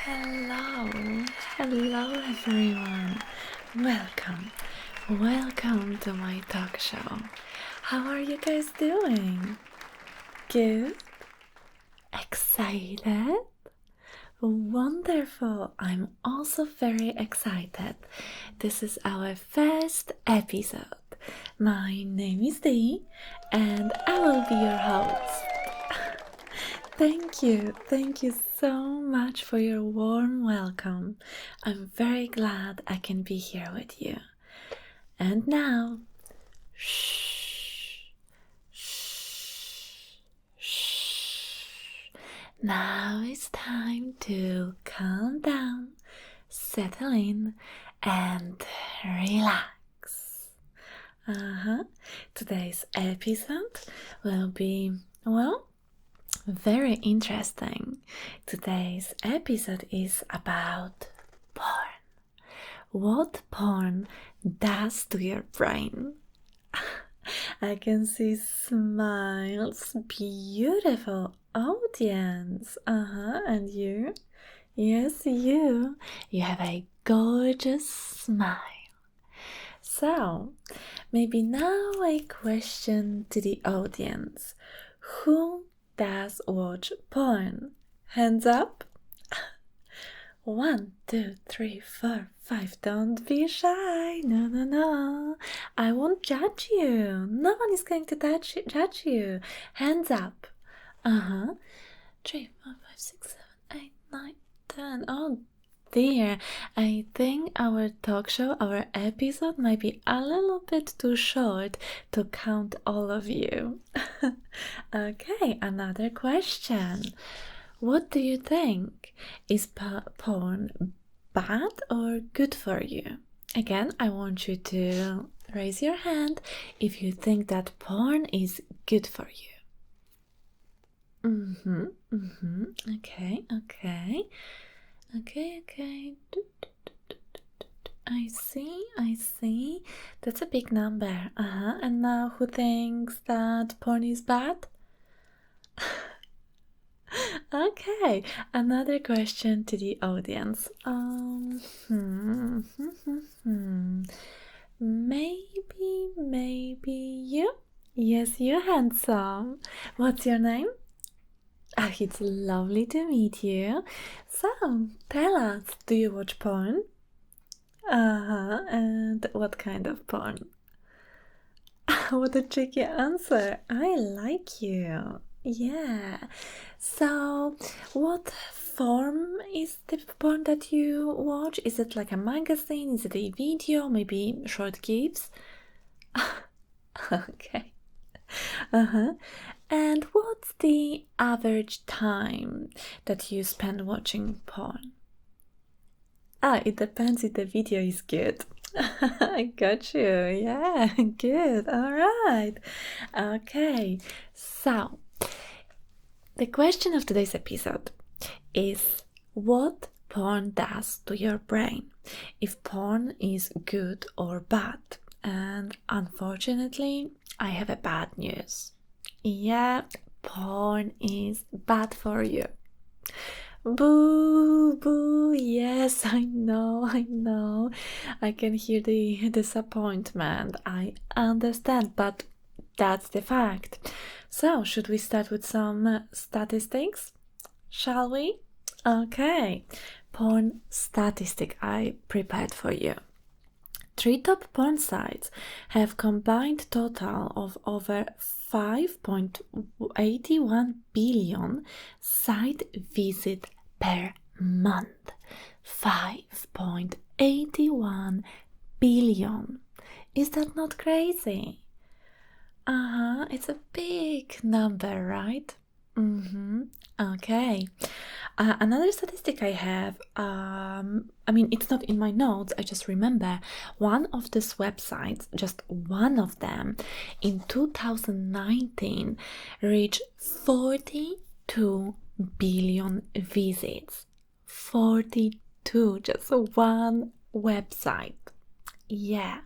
Hello everyone. Welcome to my talk show. How are you guys doing? Good? Excited? Wonderful. I'm also very excited. This is our first episode. My name is Dee and I will be your host. Thank you so much for your warm welcome. I'm very glad I can be here with you. And now, shh. Now it's time to calm down, settle in, and relax. Today's episode will be, very interesting. Today's episode is about porn. What porn does to your brain. I can see smiles, beautiful audience. And you? Yes, you. You have a gorgeous smile. So, maybe now a question to the audience. Who does watch porn? Hands up. 1, 2, 3, 4, 5. Don't be shy. No. I won't judge you. No one is going to judge you. Hands up. 3, 4, 5, 6, 7, 8, 9, 10. Oh dear. I think our talk show, our episode might be a little bit too short to count all of you. Okay, another question. What do you think? Is porn bad or good for you? Again, I want you to raise your hand if you think that porn is good for you. Okay. I see. That's a big number. And now who thinks that porn is bad? Okay, another question to the audience. Maybe you? Yes, you handsome. What's your name? It's lovely to meet you. So, tell us, do you watch porn? And what kind of porn? What a tricky answer. I like you. Yeah. So, what form is the porn that you watch? Is it like a magazine? Is it a video? Maybe short clips? Okay. And what's the average time that you spend watching porn? It depends if the video is good. I got you. Yeah, good. All right. Okay. So, the question of today's episode is what porn does to your brain, if porn is good or bad. And unfortunately, I have a bad news. Yeah, porn is bad for you. Boo, yes, I know. I can hear the disappointment. I understand, but that's the fact. So, should we start with some statistics? Shall we? Okay, porn statistic I prepared for you. 3 top porn sites have combined total of over 5.81 billion site visits per month. 5.81 billion. Is that not crazy? It's a big number, right? Okay. Another statistic I have, it's not in my notes, I just remember one of these websites, just one of them, in 2019 reached 42 billion visits. 42, just one website. Yeah.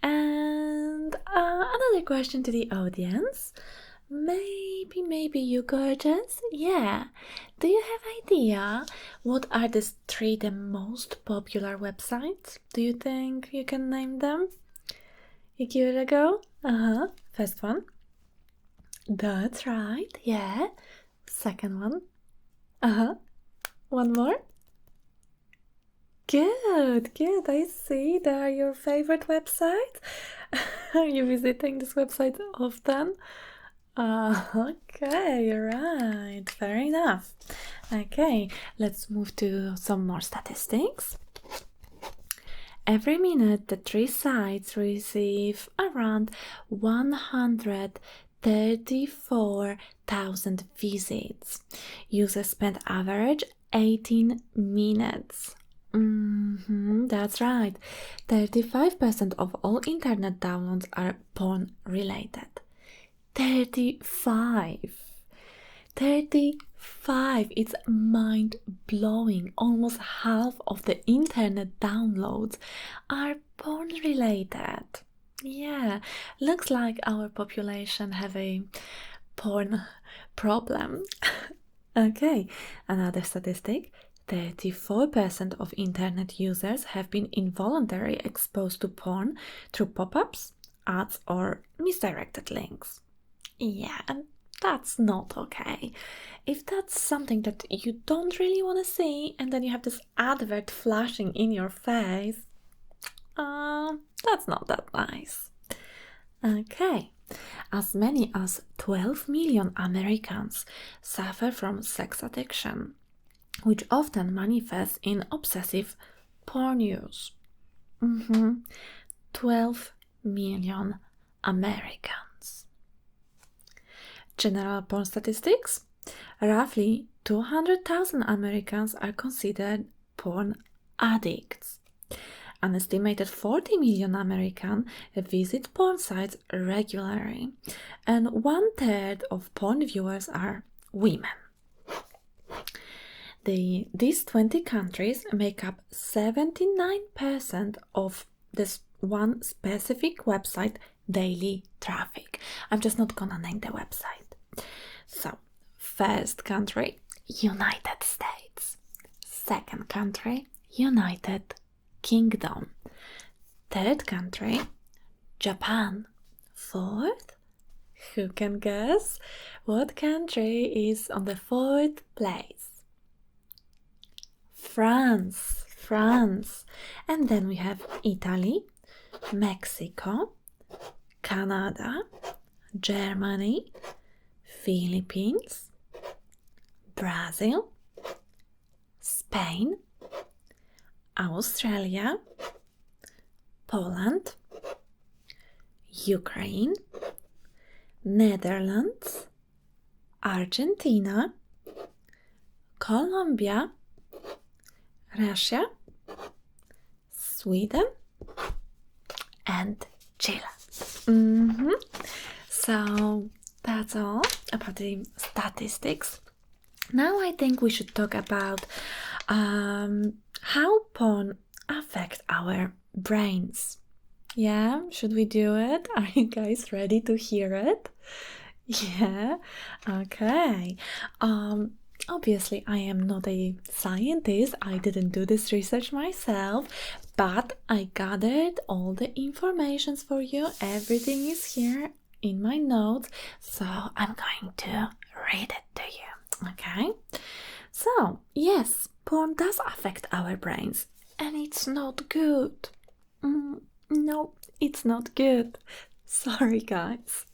And another question to the audience. Maybe you gorgeous? Yeah. Do you have idea what are the most popular websites? Do you think you can name them? You give it a go? Uh-huh. First one. That's right. Yeah. Second one. Uh-huh. One more. Good. I see. They are your favorite website. Are you visiting this website often? Okay, right. Fair enough. Okay, let's move to some more statistics. Every minute, the three sites receive around 134,000 visits. Users spend average 18 minutes. That's right. 35% of all internet downloads are porn related. 35. 35. It's mind blowing. Almost half of the internet downloads are porn related. Yeah, looks like our population have a porn problem. Okay, another statistic. 34% of internet users have been involuntarily exposed to porn through pop-ups, ads, or misdirected links. Yeah, and that's not okay. If that's something that you don't really want to see and then you have this advert flashing in your face, that's not that nice. Okay, as many as 12 million Americans suffer from sex addiction, which often manifests in obsessive porn use. 12 million Americans. General porn statistics. Roughly 200,000 Americans are considered porn addicts. An estimated 40 million Americans visit porn sites regularly, and 1/3 of porn viewers are women. These 20 countries make up 79% of this one specific website daily traffic. I'm just not gonna name the website. So, first country, United States. Second country, United Kingdom. Third country, Japan. Fourth, who can guess what country is on the fourth place? France. And then we have Italy, Mexico, Canada, Germany, Philippines, Brazil, Spain, Australia, Poland, Ukraine, Netherlands, Argentina, Colombia, Russia, Sweden, and Chile. So that's all about the statistics. Now I think we should talk about how porn affects our brains. Yeah, should we do it? Are you guys ready to hear it? Yeah, okay. Obviously, I am not a scientist. I didn't do this research myself, but I gathered all the informations for you. Everything is here in my notes, so I'm going to read it to you. Okay? So, yes, porn does affect our brains, and it's not good. No, it's not good. Sorry, guys.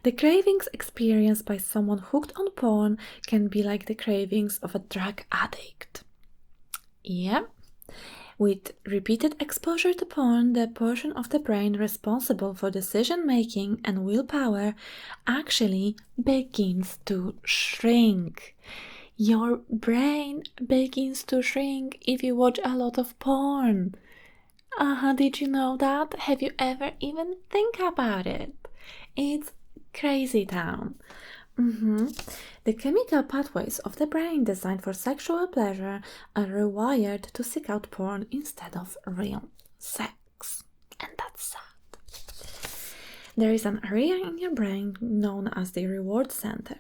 The cravings experienced by someone hooked on porn can be like the cravings of a drug addict. Yeah. With repeated exposure to porn, the portion of the brain responsible for decision making and willpower actually begins to shrink. Your brain begins to shrink if you watch a lot of porn. Did you know that? Have you ever even think about it? It's crazy town. The chemical pathways of the brain designed for sexual pleasure are rewired to seek out porn instead of real sex. And that's sad. There is an area in your brain known as the reward center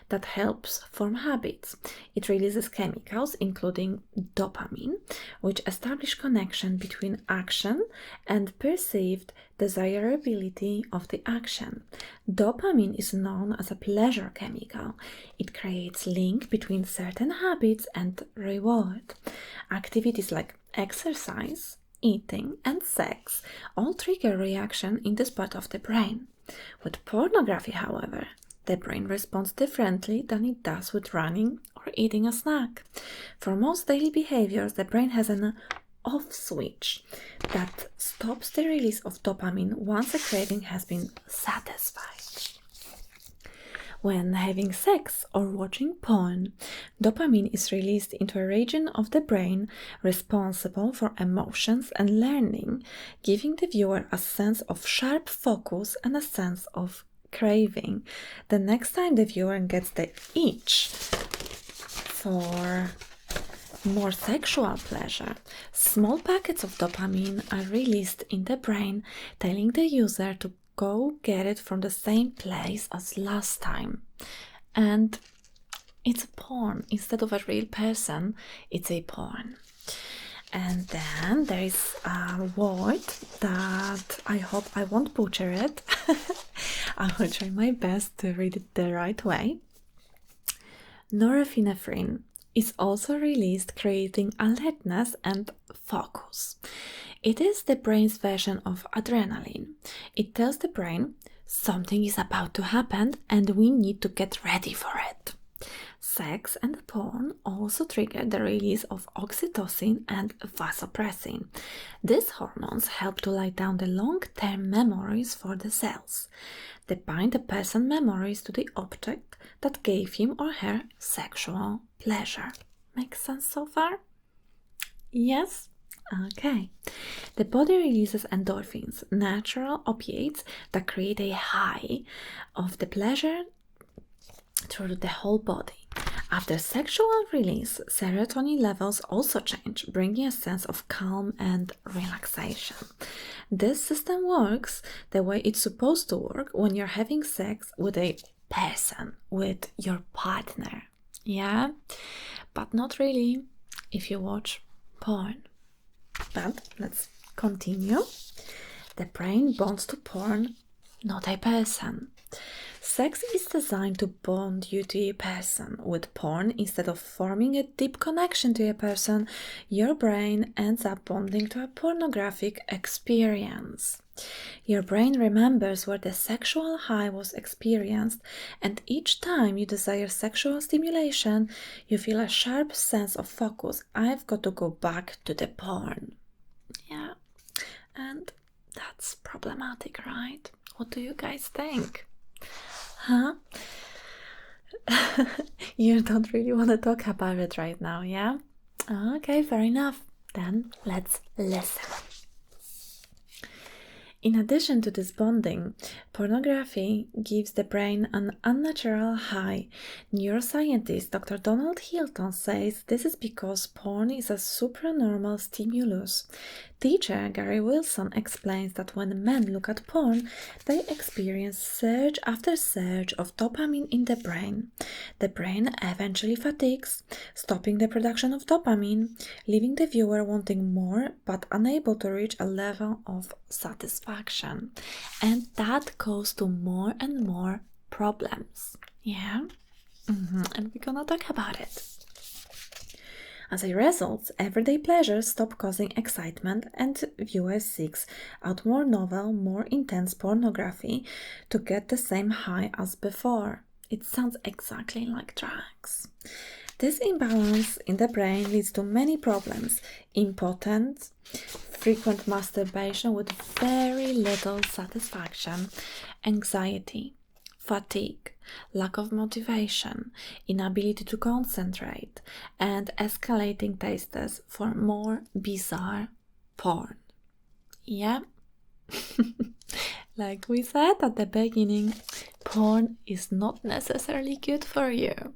that helps form habits. It releases chemicals, including dopamine, which establish connection between action and perceived desirability of the action. Dopamine is known as a pleasure chemical. It creates link between certain habits and reward. Activities like exercise, eating, and sex all trigger reaction in this part of the brain. With pornography, however, the brain responds differently than it does with running or eating a snack. For most daily behaviors, the brain has an off switch that stops the release of dopamine once a craving has been satisfied. When having sex or watching porn, dopamine is released into a region of the brain responsible for emotions and learning, giving the viewer a sense of sharp focus and a sense of craving. The next time the viewer gets the itch for more sexual pleasure, small packets of dopamine are released in the brain, telling the user to go get it from the same place as last time. And it's a porn. Instead of a real person, it's a porn. And then there is a word that I hope I won't butcher it. I will try my best to read it the right way. Norepinephrine is also released, creating alertness and focus. It is the brain's version of adrenaline. It tells the brain something is about to happen and we need to get ready for it. Sex and porn also trigger the release of oxytocin and vasopressin. These hormones help to lie down the long-term memories for the cells. They bind the person memories to the object that gave him or her sexual pleasure. Makes sense so far? Yes? Okay. The body releases endorphins, natural opiates that create a high of the pleasure through the whole body. After sexual release, serotonin levels also change, bringing a sense of calm and relaxation. This system works the way it's supposed to work when you're having sex with a person, with your partner. Yeah? But not really if you watch porn. But let's continue. The brain bonds to porn, not a person. Sex is designed to bond you to a person. With porn, instead of forming a deep connection to a person, your brain ends up bonding to a pornographic experience. Your brain remembers where the sexual high was experienced, and each time you desire sexual stimulation, you feel a sharp sense of focus. I've got to go back to the porn. Yeah, and that's problematic, right? What do you guys think? Huh? You don't really want to talk about it right now, yeah? Okay, fair enough. Then let's listen. In addition to this bonding, pornography gives the brain an unnatural high. Neuroscientist Dr. Donald Hilton says this is because porn is a supranormal stimulus. Teacher Gary Wilson explains that when men look at porn, they experience surge after surge of dopamine in the brain. The brain eventually fatigues, stopping the production of dopamine, leaving the viewer wanting more but unable to reach a level of satisfaction. And that goes to more and more problems. Yeah? And we're gonna talk about it. As a result, everyday pleasures stop causing excitement and viewers seek out more novel, more intense pornography to get the same high as before. It sounds exactly like drugs. This imbalance in the brain leads to many problems: impotence, frequent masturbation with very little satisfaction, anxiety, fatigue, lack of motivation, inability to concentrate, and escalating tastes for more bizarre porn. Yeah? Like we said at the beginning, porn is not necessarily good for you.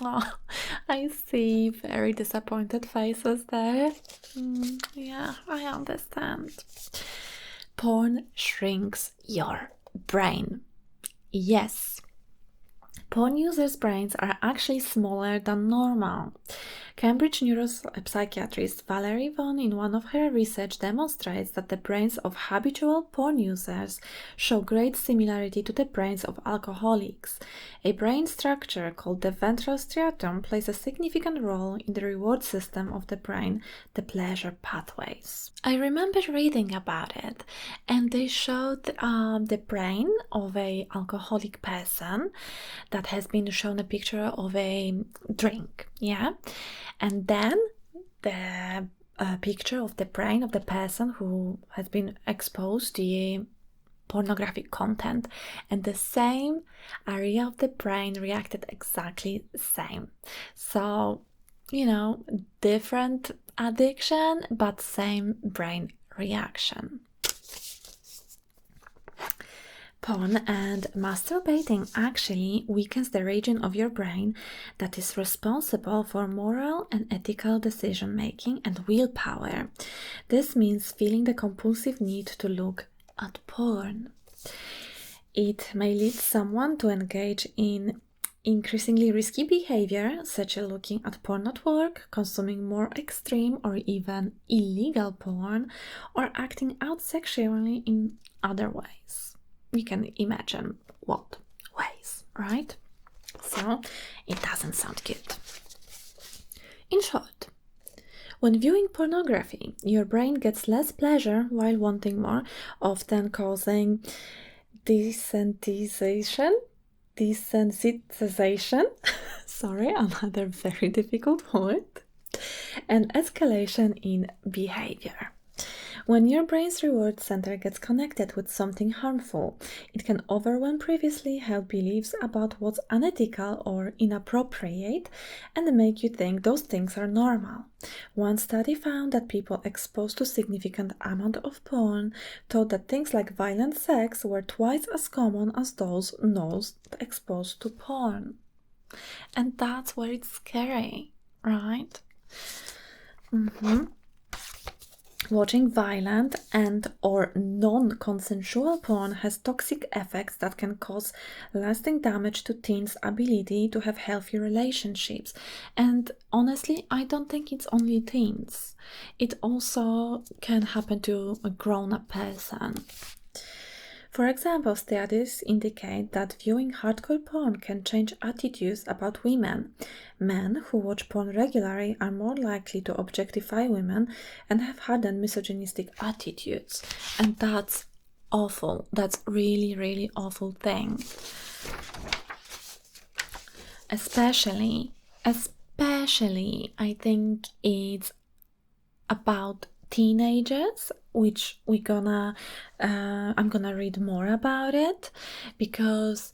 Oh, I see very disappointed faces there. Yeah, I understand. Porn shrinks your brain. Yes, porn users' brains are actually smaller than normal. Cambridge neuropsychiatrist Valerie Vaughan, in one of her research, demonstrates that the brains of habitual porn users show great similarity to the brains of alcoholics. A brain structure called the ventral striatum plays a significant role in the reward system of the brain, the pleasure pathways. I remember reading about it, and they showed the brain of an alcoholic person that has been shown a picture of a drink, yeah, and then the picture of the brain of the person who has been exposed to the pornographic content, and the same area of the brain reacted exactly the same. So, different addiction but same brain reaction. Porn and masturbating actually weakens the region of your brain that is responsible for moral and ethical decision making and willpower. This means feeling the compulsive need to look at porn. It may lead someone to engage in increasingly risky behavior, such as looking at porn at work, consuming more extreme or even illegal porn, or acting out sexually in other ways. You can imagine what ways, right? So it doesn't sound good. In short, when viewing pornography, your brain gets less pleasure while wanting more, often causing desensitization. Sorry, another very difficult word. And escalation in behavior. When your brain's reward center gets connected with something harmful, it can overwhelm previously held beliefs about what's unethical or inappropriate and make you think those things are normal. One study found that people exposed to significant amount of porn thought that things like violent sex were twice as common as those not exposed to porn. And that's where it's scary, right? Watching violent and or non-consensual porn has toxic effects that can cause lasting damage to teens' ability to have healthy relationships. And honestly, I don't think it's only teens. It also can happen to a grown-up person. For example, studies indicate that viewing hardcore porn can change attitudes about women. Men who watch porn regularly are more likely to objectify women and have hardened misogynistic attitudes. And that's awful. That's really, really awful thing. Especially, I think it's about teenagers, which I'm gonna read more about it, because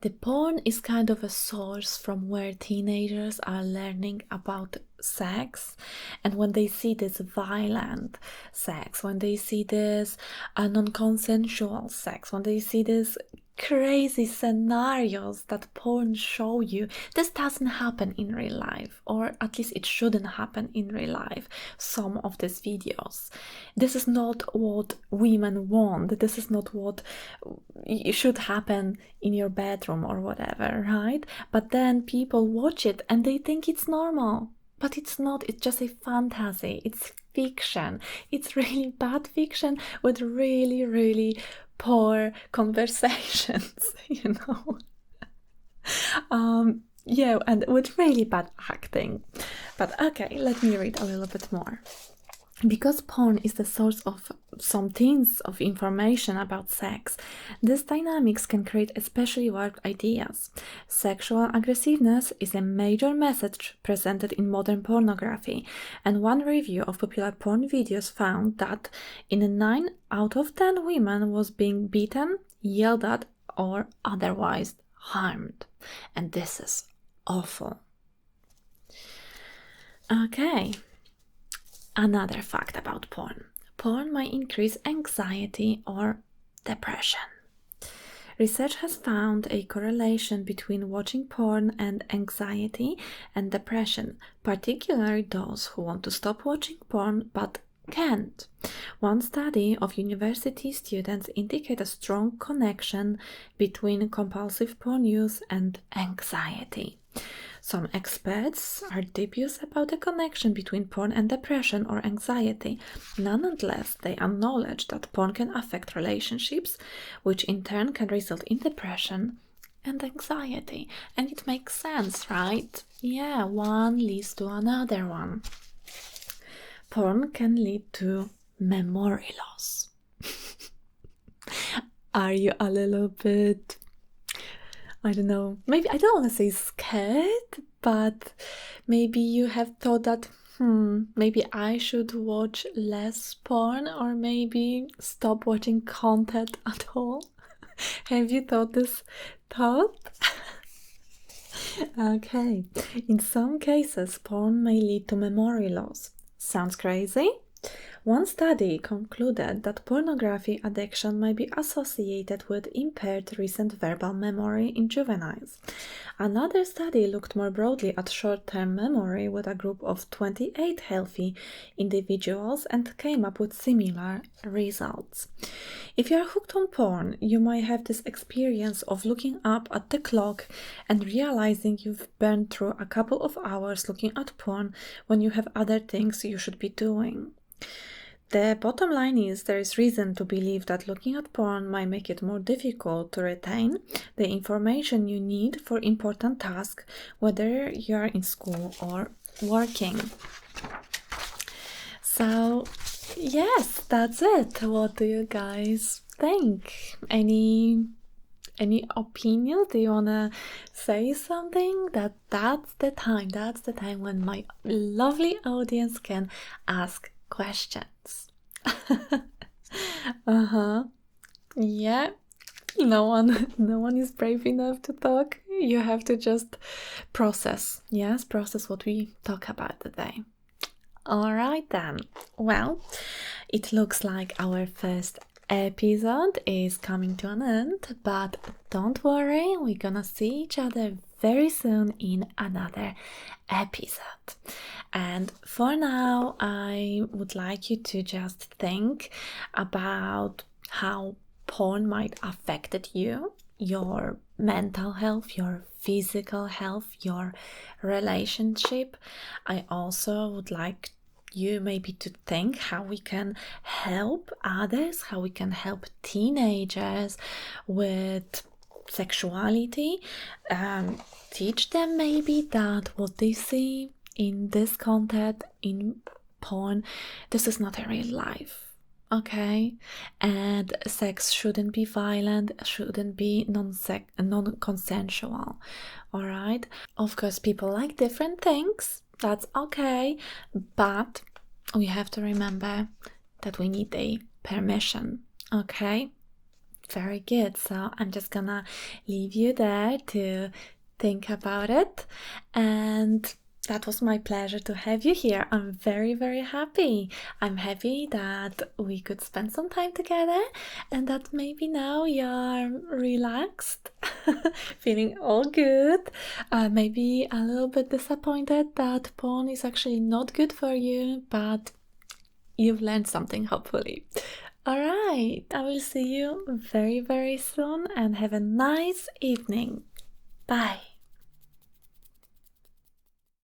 the porn is kind of a source from where teenagers are learning about sex, and when they see this violent sex, when they see this non-consensual sex, when they see this crazy scenarios that porn show you, this doesn't happen in real life, or at least it shouldn't happen in real life. Some of these videos, this is not what women want, this is not what should happen in your bedroom or whatever, right? But then people watch it and they think it's normal, but it's not. It's just a fantasy, it's fiction, it's really bad fiction with really, really poor conversations, yeah, and with really bad acting. But okay, let me read a little bit more. Because porn is the source of some tins of information about sex, these dynamics can create especially warped ideas. Sexual aggressiveness is a major message presented in modern pornography, and one review of popular porn videos found that 9 out of 10 women was being beaten, yelled at, or otherwise harmed. And this is awful. Okay. Another fact about porn. Porn might increase anxiety or depression. Research has found a correlation between watching porn and anxiety and depression, particularly those who want to stop watching porn but can't. One study of university students indicated a strong connection between compulsive porn use and anxiety. Some experts are dubious about the connection between porn and depression or anxiety. Nonetheless, they acknowledge that porn can affect relationships, which in turn can result in depression and anxiety. And it makes sense, right? Yeah, one leads to another one. Porn can lead to memory loss. Are you a little bit, I don't know, maybe I don't want to say scared, but maybe you have thought that, maybe I should watch less porn or maybe stop watching content at all? Have you thought this thought? Okay, in some cases, porn may lead to memory loss. Sounds crazy? One study concluded that pornography addiction may be associated with impaired recent verbal memory in juveniles. Another study looked more broadly at short-term memory with a group of 28 healthy individuals and came up with similar results. If you are hooked on porn, you might have this experience of looking up at the clock and realizing you've burned through a couple of hours looking at porn when you have other things you should be doing. The bottom line is there is reason to believe that looking at porn might make it more difficult to retain the information you need for important tasks, whether you are in school or working. So, yes, that's it. What do you guys think? Any opinion? Do you wanna say something? That's the time when my lovely audience can ask questions. Yeah, no one is brave enough to talk. You have to just process what we talk about today. All right then. Well, it looks like our first episode is coming to an end, but don't worry, we're gonna see each other very soon in another episode. And for now, I would like you to just think about how porn might affected you, your mental health, your physical health, your relationship. I also would like you maybe to think how we can help others, how we can help teenagers with sexuality, teach them maybe that what they see in this content, in porn, this is not a real life. Okay, and sex shouldn't be violent, shouldn't be non-consensual. All right, of course, people like different things. That's okay, but we have to remember that we need a permission. Okay, very good. So I'm just gonna leave you there to think about it, and that was my pleasure to have you here. I'm very, very happy. I'm happy that we could spend some time together and that maybe now you're relaxed, feeling all good. Maybe a little bit disappointed that porn is actually not good for you, but you've learned something, hopefully. All right, I will see you very, very soon and have a nice evening. Bye.